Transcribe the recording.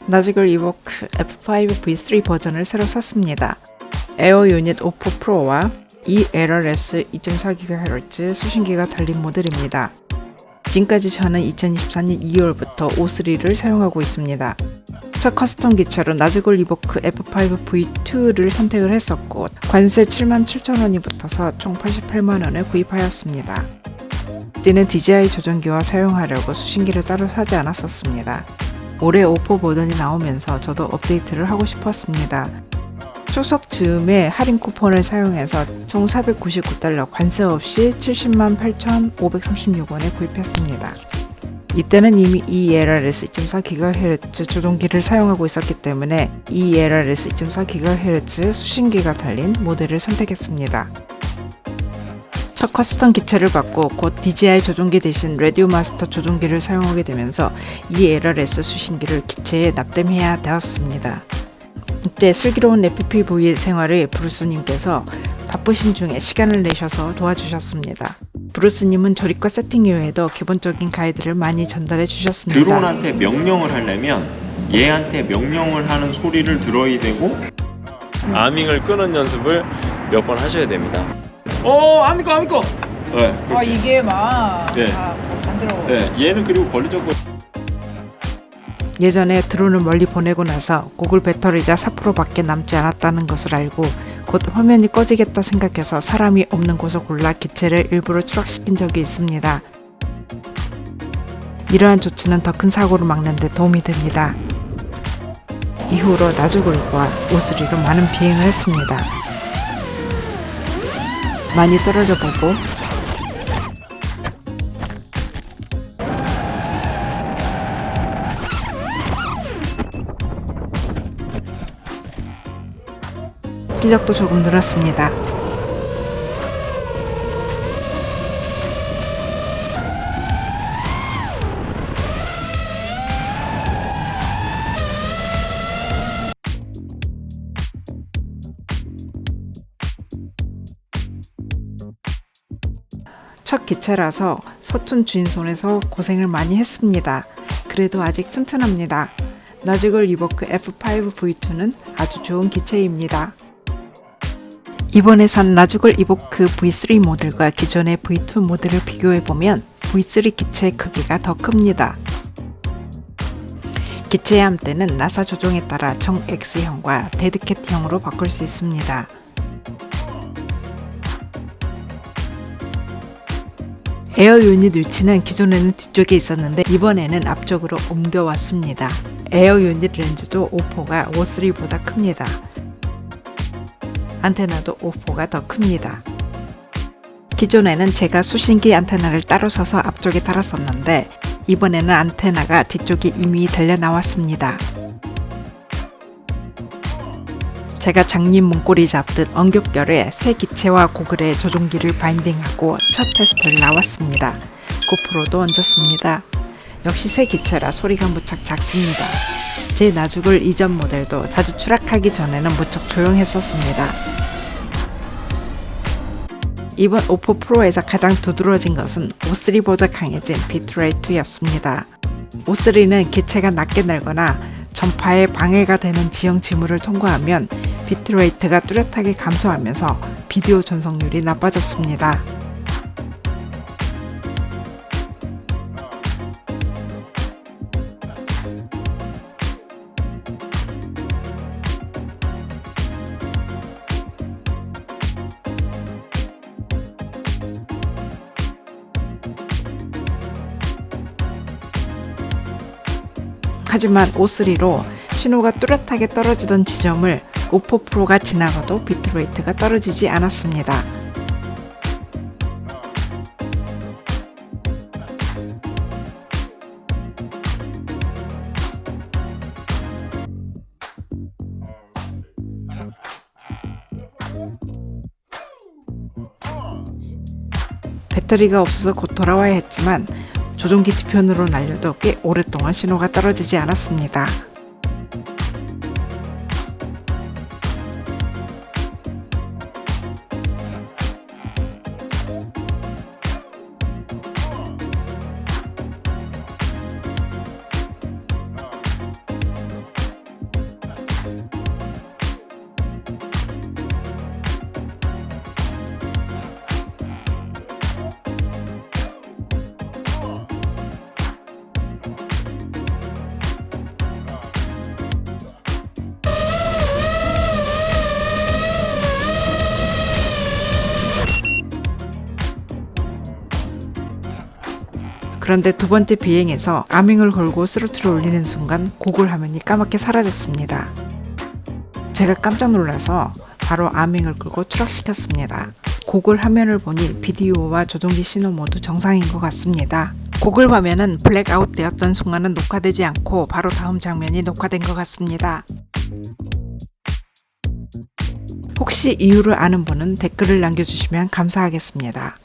나지글 이보크 F5 V3 버전을 새로 샀습니다. 에어 유닛 5 프로와 ELRS 2.4GHz 수신기가 달린 모델입니다. 지금까지 저는 2024년 2월부터 O3를 사용하고 있습니다. 첫 커스텀 기체로 나즈골 이보크 F5 V2를 선택을 했었고 관세 77,000원이 붙어서 총 88만원에 구입하였습니다. 이때는 DJI 조종기와 사용하려고 수신기를 따로 사지 않았었습니다. 올해 O4 버전이 나오면서 저도 업데이트를 하고 싶었습니다. 추석 즈음에 할인 쿠폰을 사용해서 총 499달러 관세 없이 708,536원에 구입했습니다. 이때는 이미 ELRS 2.4GHz 조종기를 사용하고 있었기 때문에 ELRS 2.4GHz 수신기가 달린 모델을 선택했습니다. 첫 커스텀 기체를 받고 곧 DJI 조종기 대신 라디오 마스터 조종기를 사용하게 되면서 ELRS 수신기를 기체에 납땜해야 되었습니다. 이때 슬기로운 FPV 생활의 브루스님께서 바쁘신 중에 시간을 내셔서 도와주셨습니다. 브루스님은 조립과 세팅 이후에도 기본적인 가이드를 많이 전달해 주셨습니다. 드론한테 명령을 하려면 얘한테 명령을 하는 소리를 들어야 되고 아밍을 끄는 연습을 몇 번 하셔야 됩니다. 아밍 꺼! 네, 이게 막 네. 만들어. 네, 얘는 그리고 권리적으로 예전에 드론을 멀리 보내고 나서 고글 배터리가 4%밖에 남지 않았다는 것을 알고 곧 화면이 꺼지겠다 생각해서 사람이 없는 곳을 골라 기체를 일부러 추락시킨 적이 있습니다. 이러한 조치는 더 큰 사고를 막는 데 도움이 됩니다. 이후로 나즈골과 O3로 많은 비행을 했습니다. 많이 떨어져 보고 실력도 조금 늘었습니다. 첫 기체라서 서툰 주인 손에서 고생을 많이 했습니다. 그래도 아직 튼튼합니다. 나즈골 이보크 F5 V2는 아주 좋은 기체입니다. 이번에 산 나즈골 이보크 V3 모델과 기존의 V2 모델을 비교해보면 V3 기체의 크기가 더 큽니다. 기체의 함대는 나사 조종에 따라 정 X형과 데드캣형으로 바꿀 수 있습니다. 에어 유닛 위치는 기존에는 뒤쪽에 있었는데 이번에는 앞쪽으로 옮겨왔습니다. 에어 유닛 렌즈도 O4가 O3보다 큽니다. 안테나도 O4가 더 큽니다. 기존에는 제가 수신기 안테나를 따로 사서 앞쪽에 달았었는데 이번에는 안테나가 뒤쪽에 이미 달려 나왔습니다. 제가 장님 문고리 잡듯 엉겹결에 새 기체와 고글에 조종기를 바인딩하고 첫 테스트를 나왔습니다. 고프로도 얹었습니다. 역시 새 기체라 소리가 무척 작습니다. 제 나즈골 이전 모델도 자주 추락하기 전에는 무척 조용했었습니다. 이번 O4 프로에서 가장 두드러진 것은 O3보다 강해진 비트레이트였습니다. O3는 기체가 낮게 날거나 전파에 방해가 되는 지형 지물을 통과하면 비트레이트가 뚜렷하게 감소하면서 비디오 전송률이 나빠졌습니다. 하지만 O3로 신호가 뚜렷하게 떨어지던 지점을 O4 프로가 지나가도 비트레이트가 떨어지지 않았습니다. 배터리가 없어서 곧 돌아와야 했지만 조종기 뒤편으로 날려도 꽤 오랫동안 신호가 떨어지지 않았습니다. 그런데 두 번째 비행에서 아밍을 걸고 스로틀을 올리는 순간 고글 화면이 까맣게 사라졌습니다. 제가 깜짝 놀라서 바로 아밍을 끄고 추락시켰습니다. 고글 화면을 보니 비디오와 조종기 신호 모두 정상인 것 같습니다. 고글 화면은 블랙아웃 되었던 순간은 녹화되지 않고 바로 다음 장면이 녹화된 것 같습니다. 혹시 이유를 아는 분은 댓글을 남겨주시면 감사하겠습니다.